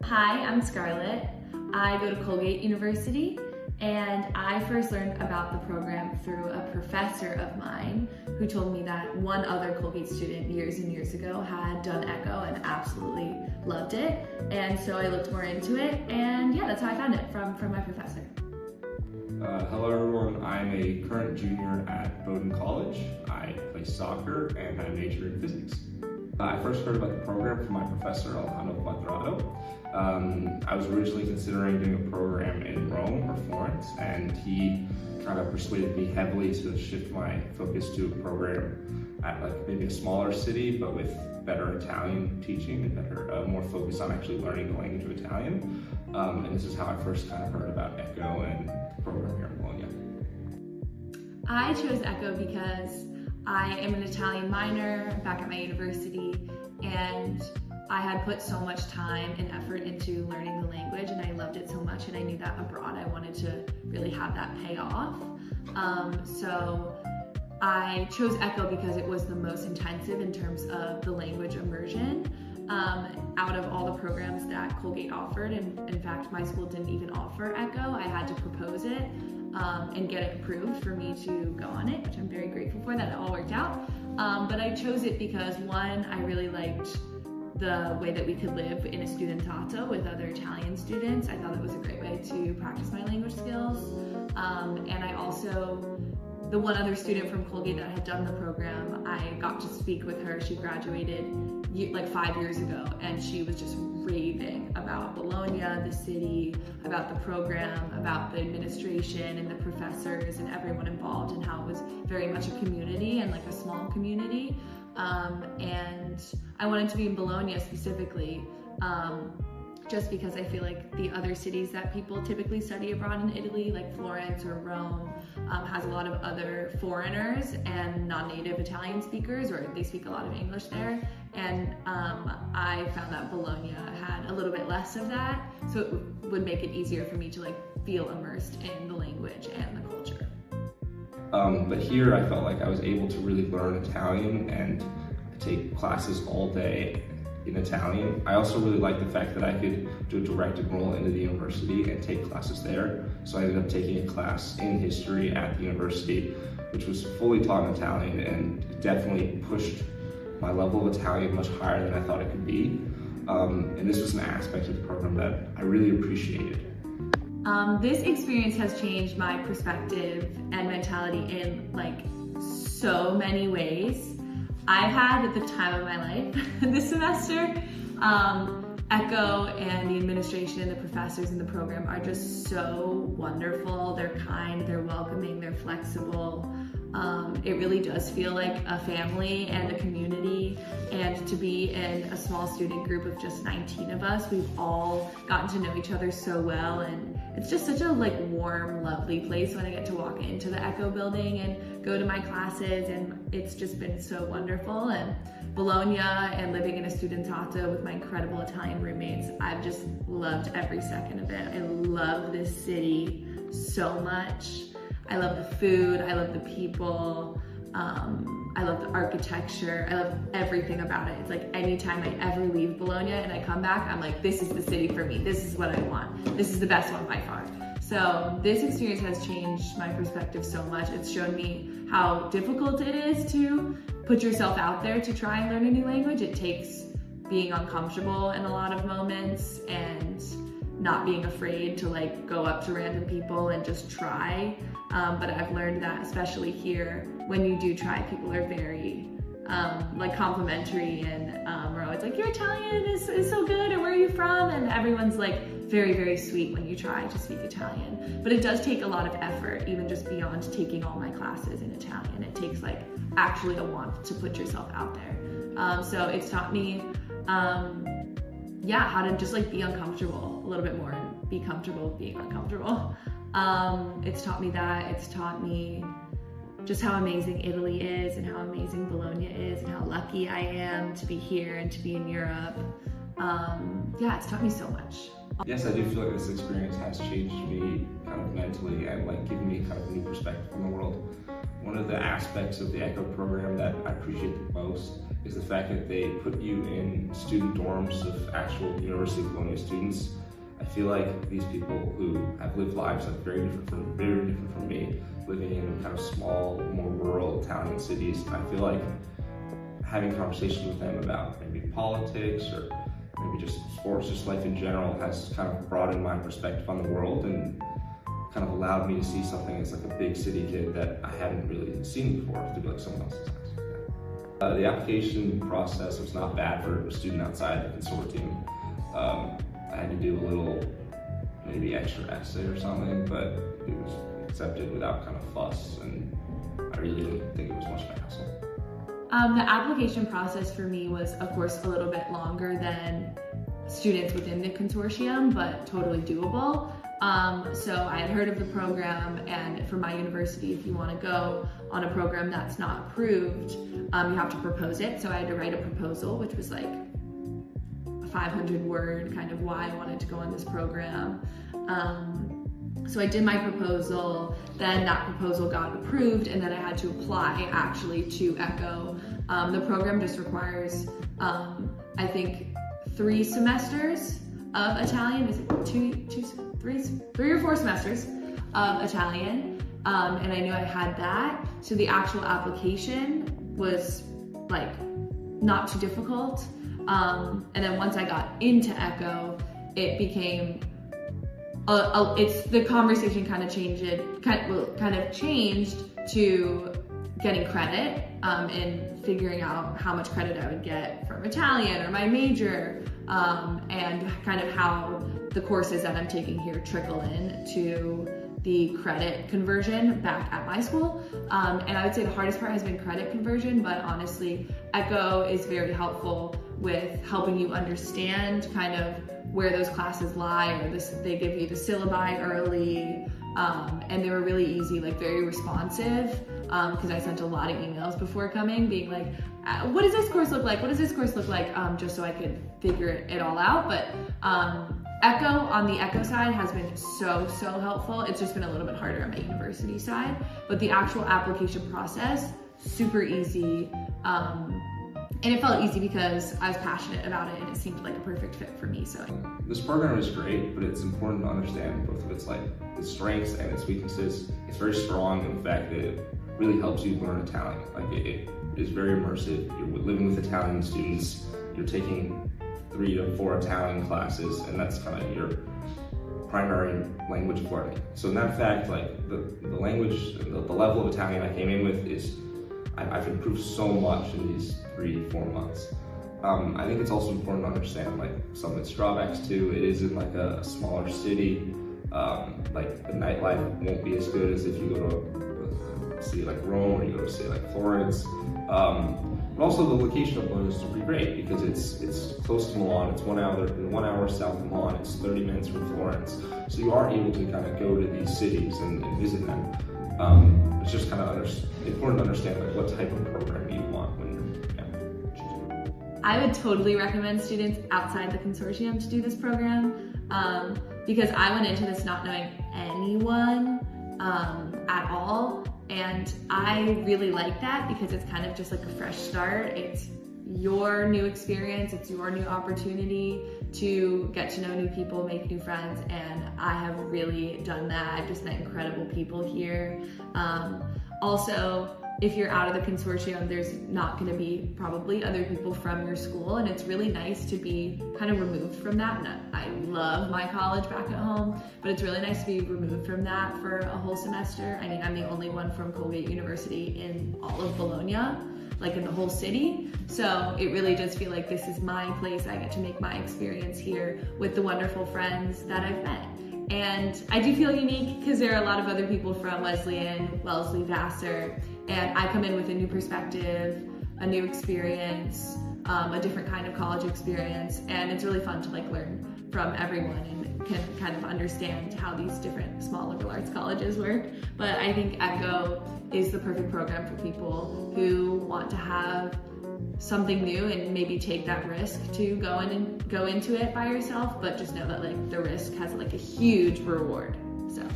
Hi, I'm Scarlet. I go to Colgate University, and I first learned about the program through a professor of mine who told me that one other Colgate student years and years ago had done Echo and absolutely loved it. And so I looked more into it, and yeah, that's how I found it, from my professor. Hello everyone, I'm a current junior at Bowdoin College. I play soccer and I major in physics. I first heard about the program from my professor, Alejandro Quadrado. I was originally considering doing a program in Rome or Florence, and he kind of persuaded me heavily to shift my focus to a program at like maybe a smaller city, but with better Italian teaching and better, more focus on actually learning the language of Italian. And this is how I first kind of heard about Echo and the program here in Bologna. I chose Echo because I am an Italian minor back at my university, and I had put so much time and effort into learning the language, and I loved it so much, and I knew that abroad I wanted to really have that pay off. So I chose Echo because it was the most intensive in terms of the language immersion out of all the programs that Colgate offered. And in fact, my school didn't even offer Echo. I had to propose it and get it approved for me to go on it, which I'm very grateful for that it all worked out. But I chose it because, one, I really liked the way that we could live in a studentato with other Italian students. I thought it was a great way to practice my language skills. And I also, the one other student from Colgate that had done the program, I got to speak with her. She graduated like 5 years ago, and she was just raving about Bologna, the city, about the program, about the administration and the professors and everyone involved, and how it was very much a community and like a small community. And I wanted to be in Bologna specifically, just because I feel like the other cities that people typically study abroad in Italy, like Florence or Rome, has a lot of other foreigners and non-native Italian speakers, or they speak a lot of English there. And I found that Bologna had a little bit less of that, so it would make it easier for me to like feel immersed in the language and the culture. But here I felt like I was able to really learn Italian and take classes all day in Italian. I also really liked the fact that I could do a direct enroll into the university and take classes there. So I ended up taking a class in history at the university, which was fully taught in Italian, and it definitely pushed my level of Italian much higher than I thought it could be. And this was an aspect of the program that I really appreciated. This experience has changed my perspective and mentality in like so many ways. I've had at the time of my life this semester. Echo and the administration and the professors in the program are just so wonderful. They're kind, they're welcoming, they're flexible. It really does feel like a family and a community, and to be in a small student group of just 19 of us, we've all gotten to know each other so well, and it's just such a like warm, lovely place when I get to walk into the Echo building and go to my classes, and it's just been so wonderful. And Bologna and living in a studentato with my incredible Italian roommates, I've just loved every second of it. I love this city so much. I love the food, I love the people, I love the architecture, I love everything about it. It's like anytime I ever leave Bologna and I come back, I'm like, this is the city for me, this is what I want, this is the best one by far. So this experience has changed my perspective so much. It's shown me how difficult it is to put yourself out there to try and learn a new language. It takes being uncomfortable in a lot of moments and not being afraid to like go up to random people and just try. But I've learned that especially here, when you do try, people are very like complimentary, and we're always like, your Italian is so good, or where are you from? And everyone's like very, very sweet when you try to speak Italian. But it does take a lot of effort, even just beyond taking all my classes in Italian. It takes like actually a want to put yourself out there. So it's taught me how to just like be uncomfortable a little bit more and be comfortable with being uncomfortable. It's taught me that. It's taught me just how amazing Italy is and how amazing Bologna is and how lucky I am to be here and to be in Europe. It's taught me so much. Yes, I do feel like this experience has changed me kind of mentally and like given me kind of a new perspective on the world. One of the aspects of the ECHO program that I appreciate the most is the fact that they put you in student dorms of actual University of Bologna students. I feel like these people who have lived lives that are very different from me, living in kind of small, more rural Italian cities. I feel like having conversations with them about maybe politics or maybe just sports, just life in general, has kind of broadened my perspective on the world and kind of allowed me to see something as like a big city kid that I hadn't really seen before through like someone else's eyes. The application process was not bad for a student outside the consortium. I had to do a little, maybe extra essay or something, but it was accepted without kind of fuss, and I really didn't think it was much of a hassle. The application process for me was, of course, a little bit longer than students within the consortium, but totally doable. So I had heard of the program, and for my university, if you want to go on a program that's not approved, you have to propose it. So I had to write a proposal, which was like a 500-word kind of why I wanted to go on this program. So I did my proposal, then that proposal got approved, and then I had to apply actually to ECHO. The program just requires, I think, 3 semesters of Italian. Is it 3 or 4 semesters of Italian? And I knew I had that. So the actual application was like not too difficult. And then once I got into ECHO, it became the conversation kind of changed to getting credit and figuring out how much credit I would get from Italian or my major, and kind of how the courses that I'm taking here trickle in to the credit conversion back at my school. And I would say the hardest part has been credit conversion, but honestly, ECHO is very helpful with helping you understand kind of where those classes lie, or they give you the syllabi early, and they were really easy, like very responsive, because I sent a lot of emails before coming being like, what does this course look like? What does this course look like? Just so I could figure it all out. But ECHO, on the ECHO side, has been so helpful. It's just been a little bit harder on my university side, but the actual application process, super easy. And it felt easy because I was passionate about it and it seemed like a perfect fit for me. So this program is great, but it's important to understand both of its strengths and its weaknesses. It's very strong in the fact that it really helps you learn Italian. Like it is very immersive. You're living with Italian students. You're taking 3 to 4 Italian classes, and that's kind of your primary language of learning. So in that fact, like the language, the level of Italian I came in with is, I've improved so much in these 3-4 months. I think it's also important to understand like some of its drawbacks too. It is in like a smaller city. Like the nightlife won't be as good as if you go to a city like Rome, or you go to a city like Florence. But also the location of Bologna is pretty great because it's close to Milan. It's 1 hour south of Milan. It's 30 minutes from Florence. So you are able to kind of go to these cities and visit them. It's just kind of important to understand like what type of program you want when you're choosing. I would totally recommend students outside the consortium to do this program, because I went into this not knowing anyone at all, and I really like that because it's kind of just like a fresh start. It's your new experience, it's your new opportunity to get to know new people, make new friends, and I have really done that. I've just met incredible people here. Also, if you're out of the consortium, there's not going to be probably other people from your school, and it's really nice to be kind of removed from that. And I love my college back at home, but it's really nice to be removed from that for a whole semester. I mean, I'm the only one from Colgate University in all of Bologna, like in the whole city. So it really does feel like this is my place. I get to make my experience here with the wonderful friends that I've met. And I do feel unique because there are a lot of other people from Wesleyan, Wellesley, Vassar, and I come in with a new perspective, a new experience, a different kind of college experience, and it's really fun to like learn from everyone and can kind of understand how these different small liberal arts colleges work. But I think ECHO is the perfect program for people who want to have something new and maybe take that risk to go into it by yourself, but just know that like the risk has like a huge reward. So